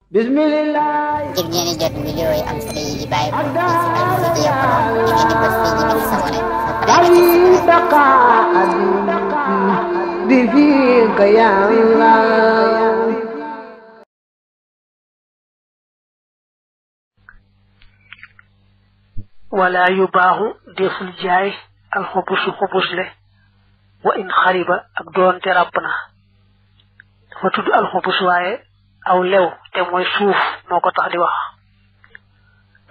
Bismillah. ngir ngeen di jot vidéo yi am solo yi bàyyi ko ci Al Mouridiyyah Pro da ngeen di bës fii ñu bind s'abonner ba pare بفيك يا الله. ولا يباع deful jaay al xubus le wa in xariba ak doonte ràbb na dafa tudd al xubus waaye aw lew te mooy suuf moo ko tax di wax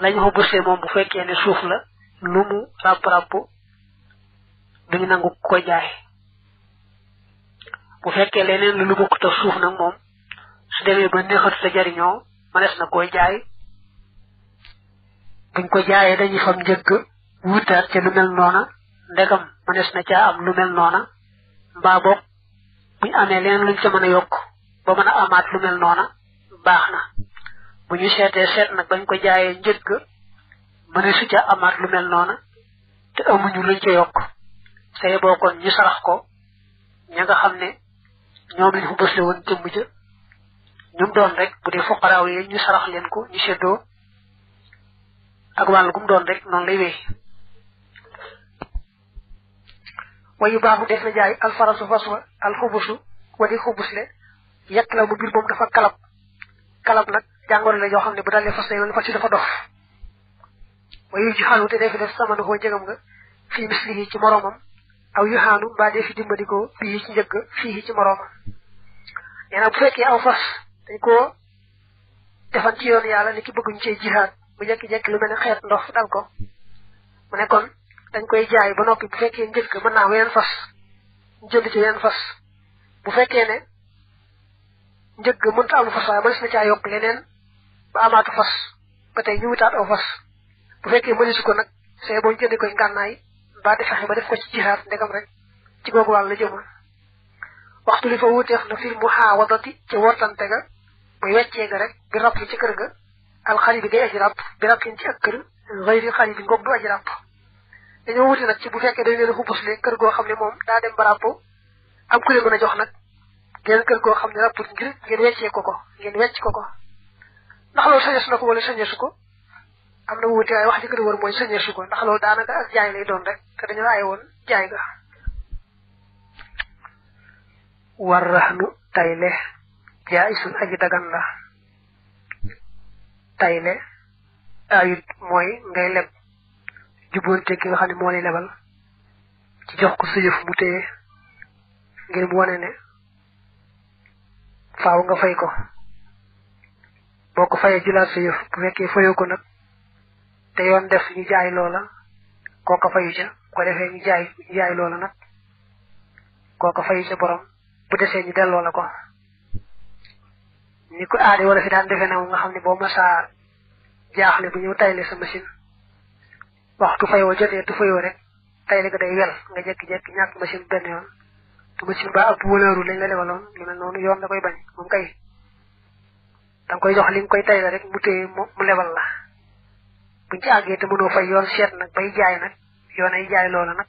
lañ xubusee moom bu fekkee ne suuf la lu mu ràbb duñu nangu ko jaay bu fekkee leneen lu bokk ta suuf nag moom su demee ba neexatu ta jariñoo manes na koy jaay buñ ko jaayee dañuy fam njëgg wutaat ca lu mel noona ndegam manes na caa am lu mel noona mbaa boog buñ amee leneen luñ ca mën a yokk ba mën a amaat lu mel noona baax na bu ñu seetee seet nag bañ ko jaayee njëgg mënesu ca amaat lu mel noona te amuñu luñ ca yokk say boo kon ñu sarax ko ña nga xam ne ñoom lañ xubasle woon jëmm ja ñum doon rek bu dee fuqaraaw yi ñu sarax leen ko ñu seddoo ak wàllu gum doon rek noonu lay wéy wayu baaxu def na jaay alfarasu faswa alxubusu wadi xubusle yekk la mu bir moom dafa kalab nag jàngoro la yoo xam ne bu dalee fas yoon fas ci dafa dof wayu ji xalu te def def samanu koo jëgam nga fii mislihi ci moroomam aw yu xaanu mbaa dee fi dimbandikoo fii ci njëgg fii ci moroomam nee na bu fekkee aw fas dañ koo defan ci yoon yàlla ni ki bëgguñ cee jihaad bu jekki-jekki lu mel ne xeet ndox dal ko mu ne kon dañ koy jaay ba noppi bu fekkee njëgg mën naa weneen fas ñu jënd ci weneen fas bu fekkee ne njëgg mënta am fas waaye mënees na caa yokk leneen ba amaatu fas ba tey ñu wutaat aw fas bu fekkee mëneesu ko nag see boo jëndee koy ngànnaay mbaa di fexe ba def ko ci jihaad ndegam rek ci googu wàll la jëmul waxtu li fa wuuteex na fil muhaawadati ci wortante ga muy weccee ga rek bi rab ci kër ga alxali bi day aji ràpp bi rab ci ak kër xëyri xali bi ngoog du aji ràpp dañoo wuti nag ci bu fekkee dañ leen xubusle kër goo xam ne moom daa dem ba ràpp am ku leen mën a jox nag ngeen kër goo xam ne ràpput ngir ngeen weccee ko ngeen wecc ko ndax loolu sañeesu na ko wala sañeesu ko am na wuute waaye wax ji gën a wër mooy sañeesu ko ndax loolu daanaka ak jaay lay doon rek te dañoo aaye woon jaay ga war raxnu tayle jaayisun aji dagan la tayle ayut mooy ngay leb jubboonte ki nga xam ne moo lay lebal ci jox ko sa yëf mu téye ngir mu wane ne faaw nga fay ko boo ko fayee jëlaat sa yëf bu fekkee fayoo ko nag te yoon def ñu jaay loola kooka fayu ca ko defee ñu jaay loola nag kooka fayu ca borom bu desee ñu delloo la ko ni ko aade wala fi daan defee na nga xam ne boo masaa jaaxle bu ñëw tayle sa machine waxtu fayoo jotee tu fayoo rek tayle ga day wel nga jekki-jekki ñàkk machine benn yoon te machine ba ëpp wëlëru lañ la lebaloon lu mel noonu yoon da koy bañ moom kay danga koy jox li nga koy tayle rek mu téye mu lebal la buñ ci àggee te mënoo fay yoon seet nag bay jaay nag yoon ay jaay loola nag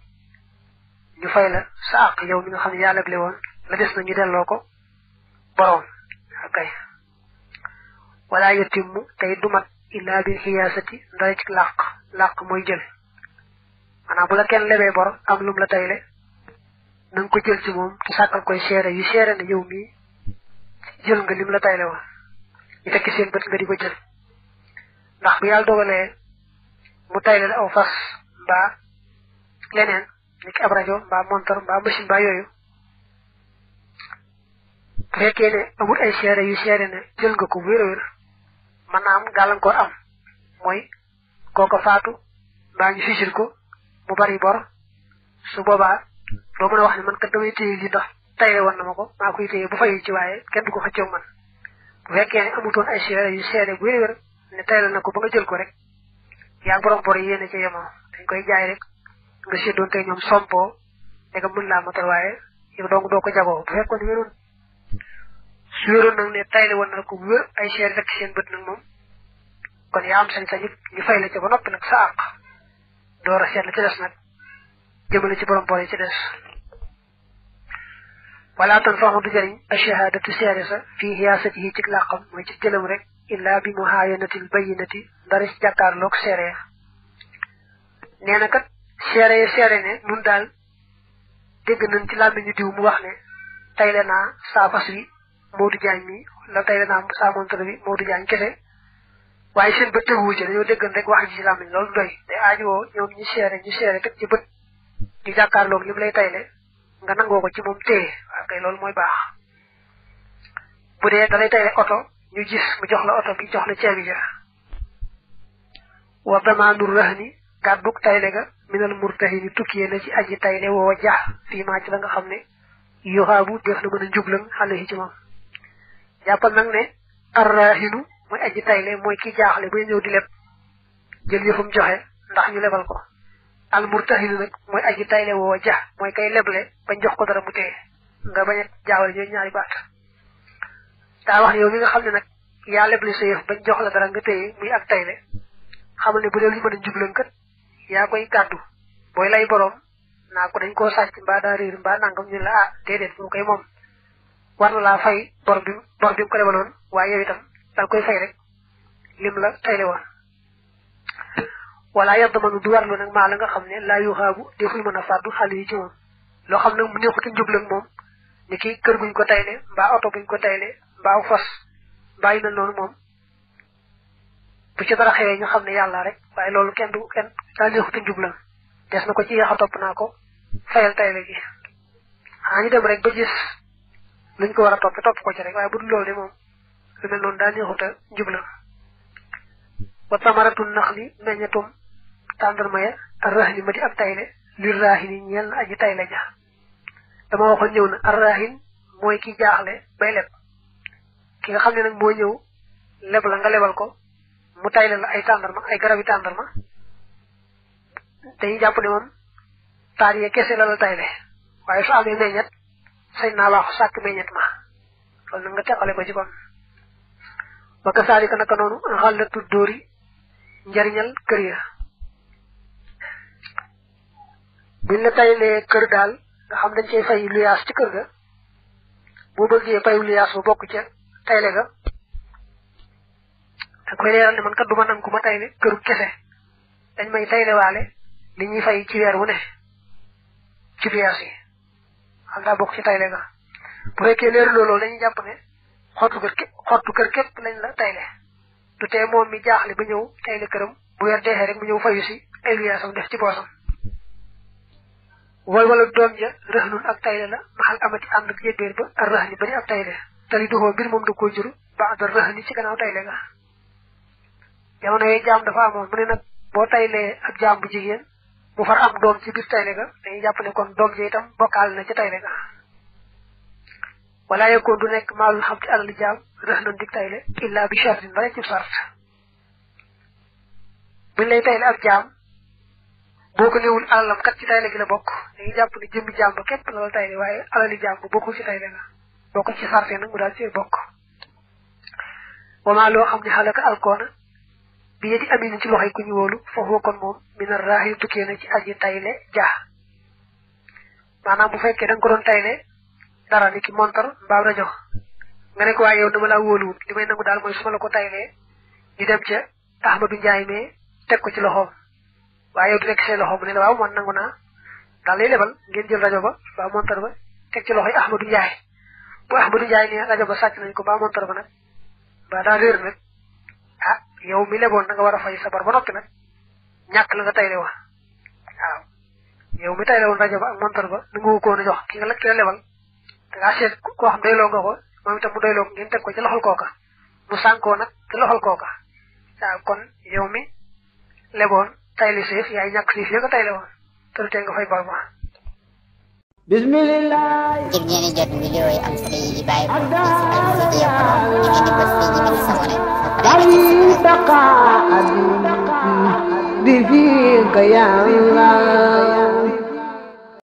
ñu fay la sa àq yow mi nga xam ne yaa leble woon la des na ñu delloo ko boroom akay wala yatimmu tey du mat illa bil xiyaasati ndara ci làq mooy jël maanaam bu la kenn lebee bor am lum la tayle na nga ko jël ci moom te sàkkal koy seere yu seere ne yow mii jël nga lim la tayle woon ñu tekki seen bët nga di ko jël ndax bu yàlla dogalee mu tayle la aw fas mbaa leneen ni ki ab rajo mbaa montor mbaa machine mbaa yooyu bu fekkee ne amul ay seere yu seere ne jël nga ko wér mën naa am gàllankoor am mooy kooko faatu mbaa ñu fisil ko mu bari bor su boobaa doo mën a wax ne man kat damay téye li ndax tayle woon na ma ko maa koy téye bu fayu ci waaye kenn du ko xëccoo man bu fekkee ne amutoon ay seere yu seere bu wér ne tayle na ko ba nga jël ko rek yaa borom bor yi yéene ca yemoo dañ koy jaay rek nga séddoon tey ñoom sompoo ne nga mën laa matal waaye yow dong doo ko jagoo bu fekkoon wéroon su wéroon nag ne tayle woon na ko bu wér ay seere rek seen bët nag moom kon yaa am sañ-sañ ñu fay la ca ba noppi nag sa àq door a seet la ci des nag jëmale ci borom bor yi ci des wala tan faxu du jëriñ a shahadatu seere sa fii xiyaasatihi ci làqam mooy ci jëlam rek illa bi muhayanatil bayyinati daris jàkkaarloog seere nee na kat seere ne nun daal dégg nañ ci làmmiñu diw mu wax ne tayle naa saa fas wi Modou Diagne mi la tayle naa saa montre bi Modou Diagne kese waaye seen bët teguwu ci dañoo déggan rek wax ji ci làmmiñ loolu doy te aajowoo ñoom ñu seere teg ci bët di jàkkaarloog li mu lay tayle nga nangoo ko ci moom téye waaw kay loolu mooy baax bu dee da lay tayle oto ñu gis mu jox la oto bi jox la ceebi ja wa damaanur rahni gàddug tayle ga minal murtahini tukkiyee na ci aji tayle woo jax fii maa ci la nga xam ne yoxaabu def na mën a njublan xale yi ci moom jàppal nag ne arrahinu mooy aji tayle mooy ki jaaxle bay ñëw di leb jël yëfam joxe ndax ñu lebal ko al murtahinu nag mooy aji tayle woo jax mooy kay leble bañ jox ko dara mu téye nga bañ a jaawale ñooy ñaari baat daa wax yow mi nga xam ne nag yaa leble sa yëf bañ jox la dara nga téye muy ak tayle xamal ne bu dee lu mën a njublan kat yaa koy gàddu booy lay borom naa ko dañ koo sàcc mbaa daa réer mbaa nangam ñu la ah déedéet mu koy moom war na laa fay bor bi mu ko lebaloon waaye yow itam dal koy fay rek lim la tayle woon wala yadmanu du warlu nag maa la nga xam ne laa yuxaabu deful mën a fàddu xale yi ci moom loo xam ne mu neexutu njublan moom ni ki kër guñ ko tayle mbaa oto buñ ko tayle mbaa fas mbaa yu mel noonu moom bu ci dara xewee ñu xam ne yàlla rek waaye loolu kenn daa neexutu njublan des na ko ci yeex a topp naa ko fayal tayle gi ñu dem rek ba gis luñ ko war a topp ko ci rek waaye bu dul loolu de moom lu mel noonu daa neexuta njublan wa tamaratu naxli meññatum tàndarma ya arrahini ma di ab tayle li rahini ñeel na aji tayle ja dama waxoon ñëw na arrahin mooy ki jaaxle bay leb ki nga xam ne nag moo ñëw leb la nga lebal ko mu tayle la ay tàndarma ay garabi tàndarma dañuy jàpp ne moom taar yee kese la tayle waaye su amee meññet sañ naa wax sàkk meññet ma loolu nag nga teqale ko ci kon ba ka saalika naka noonu xàllatu dóori njariñal kër ya buñ la taylee kër daal nga xam dañ cey fay luyaas ci kër ga boo bëggee fayu luyaas ba bokk ca tayle ga da koy leeral ne man kat duma nangu ma tayle këru kese dañ may tayle waale li ñuy fay ci weer wu ne ci luyaas yi xam daa bokk ci tayle ga bu fekkee leeru loolu dañuy jàpp ne xottu kër képp lañ la tayle du tee moom mi jaaxle ba ñëw tayle këram bu weer deexee rek mu ñëw fayu si ay luyaasam def ci boosam wala doom ja rëhnun ak tayle la maxal amati ànd ak jébbéer ba ak rëhni bari ak tayle tali duxoo mbir moom da koo juru ba da rëhni ci gannaaw tayle ga jamono yooyu jaam dafa amoon mu ne nag boo taylee ak jaam bu jigéen mu far am doom ci biir tayle ga dañuy jàpp ne kon doom ja itam bokkaal na ci tayle ga wala yekkoon du nekk maalul xam ci alal jaam rëhnan dik tayle illa bi shartin ba rek ci sart buñ lay tayle ak jaam boo ko néewul alalam kat ci tayle gi la bokk dañuy jàpp ne jëmmi jaam ba képp la tayle waaye alali jaam ba bokkul ci tayle ga bokkul ci sarte nag mu daal ci bokk wamaa loo xam ne xalaka alkoona bi yedi amina ci loxoy ku ñu wóolu foofu kon moom mina raaxi tukkee na ci aji tayle jaa maanaam bu fekkee da nga ko doon tayle dara ni ki montar mbaa rajo nga ne ko waaye yow dama laa wóoluwut li may nangu daal mooy su ma la ko taylee ñu dem ca Ahmadou Ndiaye mais teg ko ci loxoom waaye yow du nekk seen loxoom mu ne la waaw man nangu naa daal lay lebal ngeen jël rajo ba mbaa montar ba teg ci loxoy Ahmadou Ndiaye bu Ahmadou Ndiaye ne rajo ba sàcc nañ ko mbaa montar ba nag mbaa daa réer nag ah yow mi leboon da nga war a fay sa bar ba noppi nag ñàkk la nga tayle wa waaw yow mi tayle woon rajo ba ak montar ba da nga ko woon a jox ki nga la lebal da ngaa seet koo xam doyloo nga ko moom itam mu doyloo ngeen teg ko ci loxol kooka mu sànkoo nag ci loxol kooka waaw kon yow mi leboon tayle siif yaay ñàkk siif ya nga tayle woon te du tee nga fay bor ba bismillah ngir ngeen di jot vidéo yi am solo yi di bàyyi ko ci Alfayda Pro ngeen di bës fii ñu bind sabone bi fiika ya Allah